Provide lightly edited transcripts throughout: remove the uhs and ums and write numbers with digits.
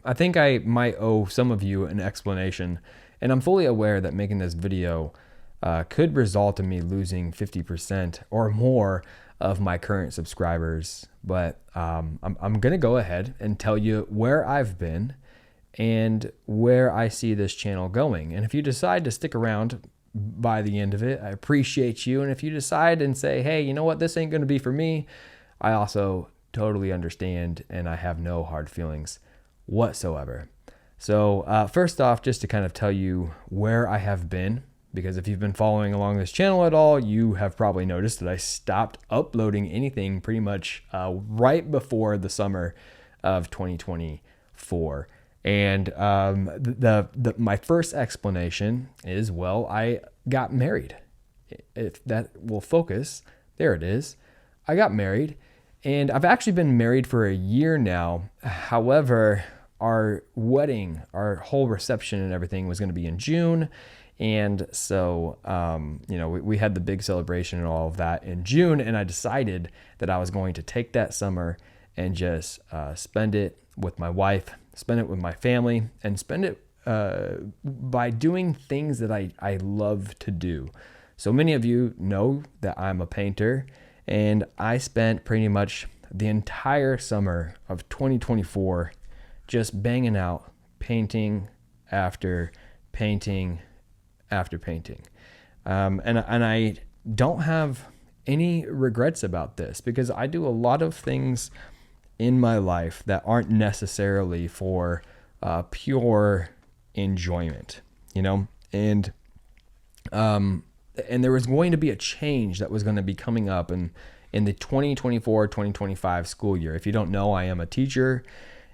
I think I might owe some of you an explanation, and I'm fully aware that making this video could result in me losing 50% or more of my current subscribers. But I'm going to go ahead and tell you where I've been and where I see this channel going. And if you decide to stick around by the end of it, I appreciate you. And if you decide and say, hey, you know what, this ain't going to be for me, I also totally understand, and I have no hard feelings whatsoever. So first off, just to kind of tell you where I have been, because if you've been following along this channel at all, you have probably noticed that I stopped uploading anything pretty much right before the summer of 2024. And my first explanation is, well, I got married. If that will focus, there it is. I got married, and I've actually been married for a year now. However, our wedding, our whole reception and everything was going to be in June. And so, we had the big celebration and all of that in June. And I decided that I was going to take that summer and just spend it with my wife, spend it with my family, and spend it by doing things that I love to do. So many of you know that I'm a painter, and I spent pretty much the entire summer of 2024 just banging out painting after painting after painting. And I don't have any regrets about this, because I do a lot of things in my life that aren't necessarily for pure enjoyment, and there was going to be a change that was going to be coming up in the 2024-2025 school year. If you don't know, I am a teacher,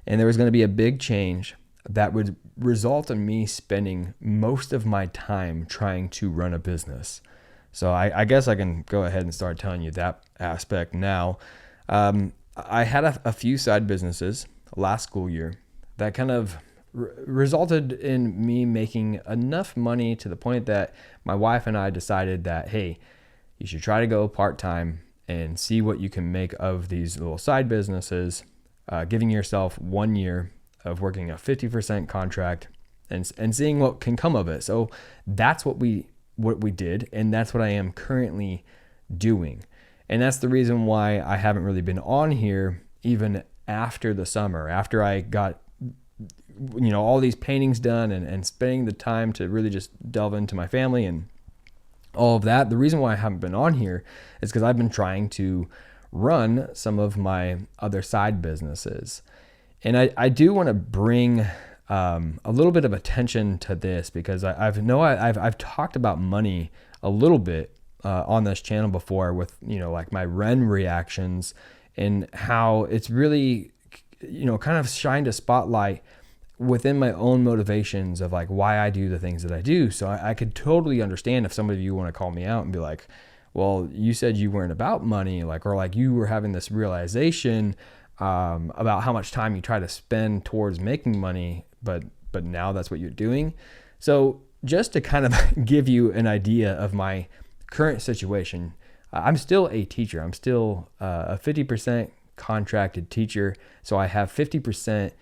and there was going to be a big change that would result in me spending most of my time trying to run a business. So I guess I can go ahead and start telling you that aspect now. I had a few side businesses last school year that kind of resulted in me making enough money to the point that my wife and I decided that, hey, you should try to go part-time and see what you can make of these little side businesses, giving yourself 1 year of working a 50% contract and seeing what can come of it. So that's what we did, and that's what I am currently doing. And that's the reason why I haven't really been on here even after the summer, after I got all these paintings done and spending the time to really just delve into my family and all of that. The reason why I haven't been on here is because I've been trying to run some of my other side businesses. And I do want to bring a little bit of attention to this, because I've talked about money a little bit on this channel before with, like my Ren reactions, and how it's really, kind of shined a spotlight within my own motivations of like why I do the things that I do. So I could totally understand if some of you want to call me out and be like, well, you said you weren't about money, or you were having this realization about how much time you try to spend towards making money, but now that's what you're doing. So just to kind of give you an idea of my current situation, I'm still a teacher. I'm still a 50% contracted teacher. So I have 50%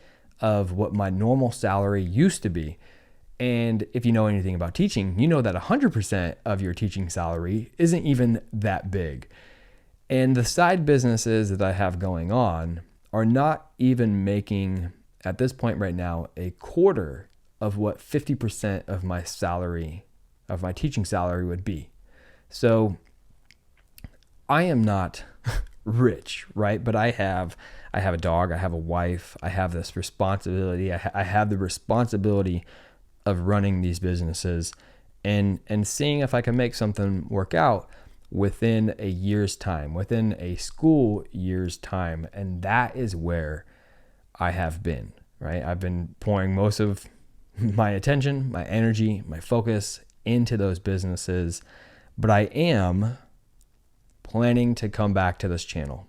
of what my normal salary used to be. And if you know anything about teaching, you know that 100% of your teaching salary isn't even that big. And the side businesses that I have going on are not even making, at this point right now, a quarter of what 50% of my salary, of my teaching salary would be. So I am not rich, right? But I have a dog, I have a wife, I have this responsibility. I have the responsibility of running these businesses and seeing if I can make something work out within a year's time, within a school year's time. And that is where I have been, right? I've been pouring most of my attention, my energy, my focus into those businesses, but I am planning to come back to this channel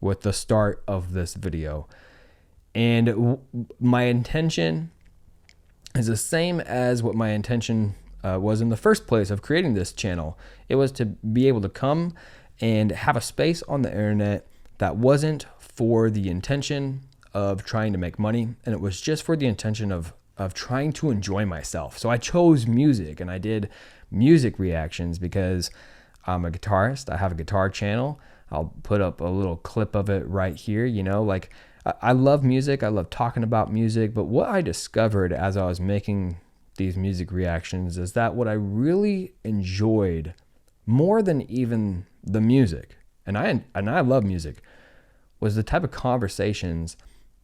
with the start of this video. And my intention is the same as what my intention was in the first place of creating this channel. It was to be able to come and have a space on the internet that wasn't for the intention of trying to make money, and it was just for the intention of trying to enjoy myself. So I chose music, and I did music reactions because I'm a guitarist. I have a guitar channel. I'll put up a little clip of it right here. Like I love music. I love talking about music. But what I discovered as I was making these music reactions is that what I really enjoyed more than even the music, and I love music, was the type of conversations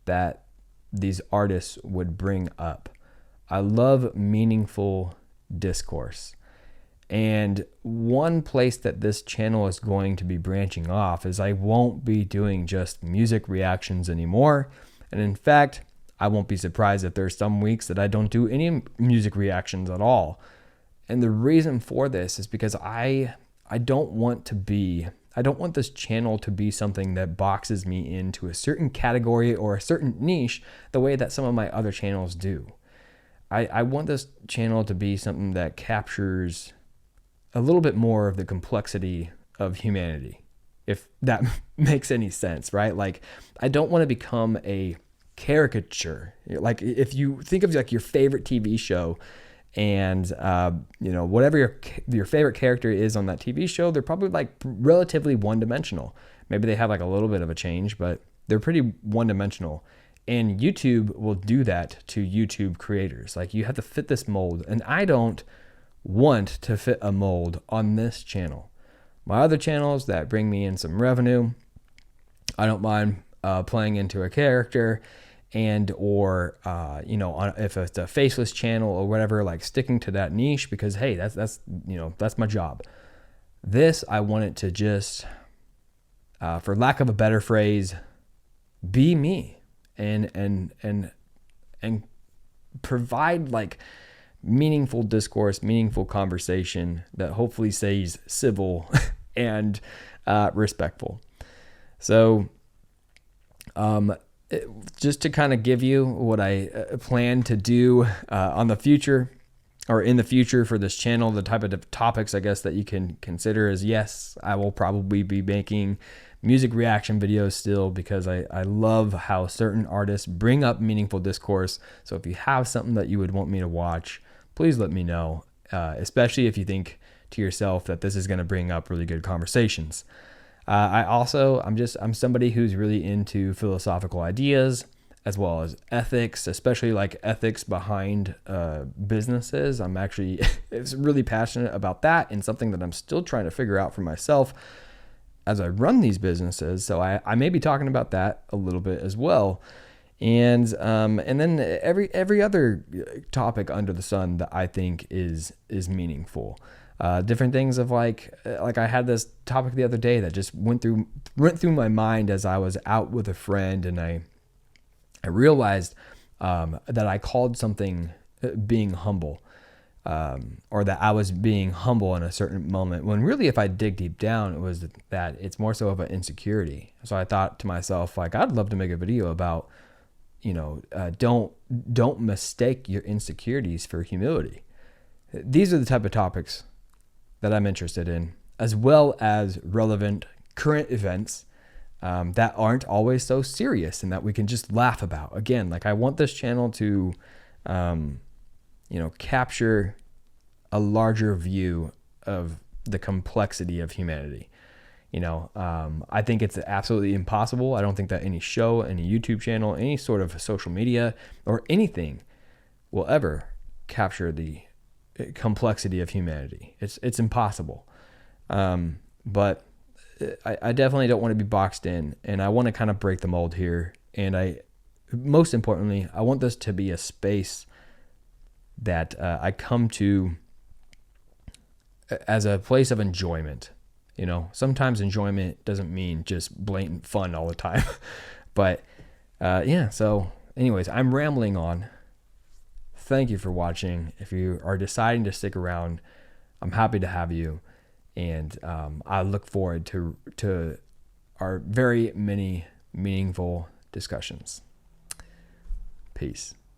that these artists would bring up. I love meaningful discourse. And one place that this channel is going to be branching off is I won't be doing just music reactions anymore. And in fact, I won't be surprised if there's some weeks that I don't do any music reactions at all. And the reason for this is because I don't want this channel to be something that boxes me into a certain category or a certain niche the way that some of my other channels do. I want this channel to be something that captures a little bit more of the complexity of humanity, if that makes any sense, right? Like, I don't want to become a caricature. Like, if you think of like your favorite TV show, and whatever your favorite character is on that TV show, they're probably like relatively one-dimensional. Maybe they have like a little bit of a change, but they're pretty one-dimensional. And YouTube will do that to YouTube creators. Like, you have to fit this mold, and I don't want to fit a mold on this channel. My other channels that bring me in some revenue, I don't mind playing into a character, and or if it's a faceless channel or whatever, like sticking to that niche, because hey, that's my job. This, I want it to just, for lack of a better phrase, be me and provide like meaningful discourse, meaningful conversation that hopefully stays civil and respectful. So, just to kind of give you what I plan to do in the future for this channel, the type of topics I guess that you can consider is, yes, I will probably be making music reaction videos still, because I love how certain artists bring up meaningful discourse. So if you have something that you would want me to watch, please let me know, especially if you think to yourself that this is going to bring up really good conversations. I'm somebody who's really into philosophical ideas as well as ethics, especially like ethics behind businesses. I'm actually really passionate about that, and something that I'm still trying to figure out for myself as I run these businesses. So I may be talking about that a little bit as well. And then every other topic under the sun that I think is meaningful. Different things of like I had this topic the other day that just went through my mind as I was out with a friend, and I realized that I called something being humble, or that I was being humble in a certain moment, when really, if I dig deep down, it was that it's more so of an insecurity. So I thought to myself, like, I'd love to make a video about, don't mistake your insecurities for humility. These are the type of topics that I'm interested in, as well as relevant current events that aren't always so serious and that we can just laugh about. Again, like, I want this channel to, capture a larger view of the complexity of humanity. I think it's absolutely impossible. I don't think that any show, any YouTube channel, any sort of social media or anything will ever capture the complexity of humanity. It's impossible. But I definitely don't want to be boxed in, and I want to kind of break the mold here. And most importantly, I want this to be a space that I come to as a place of enjoyment. Sometimes enjoyment doesn't mean just blatant fun all the time. But so anyways, I'm rambling on. Thank you for watching. If you are deciding to stick around, I'm happy to have you. And I look forward to our very many meaningful discussions. Peace.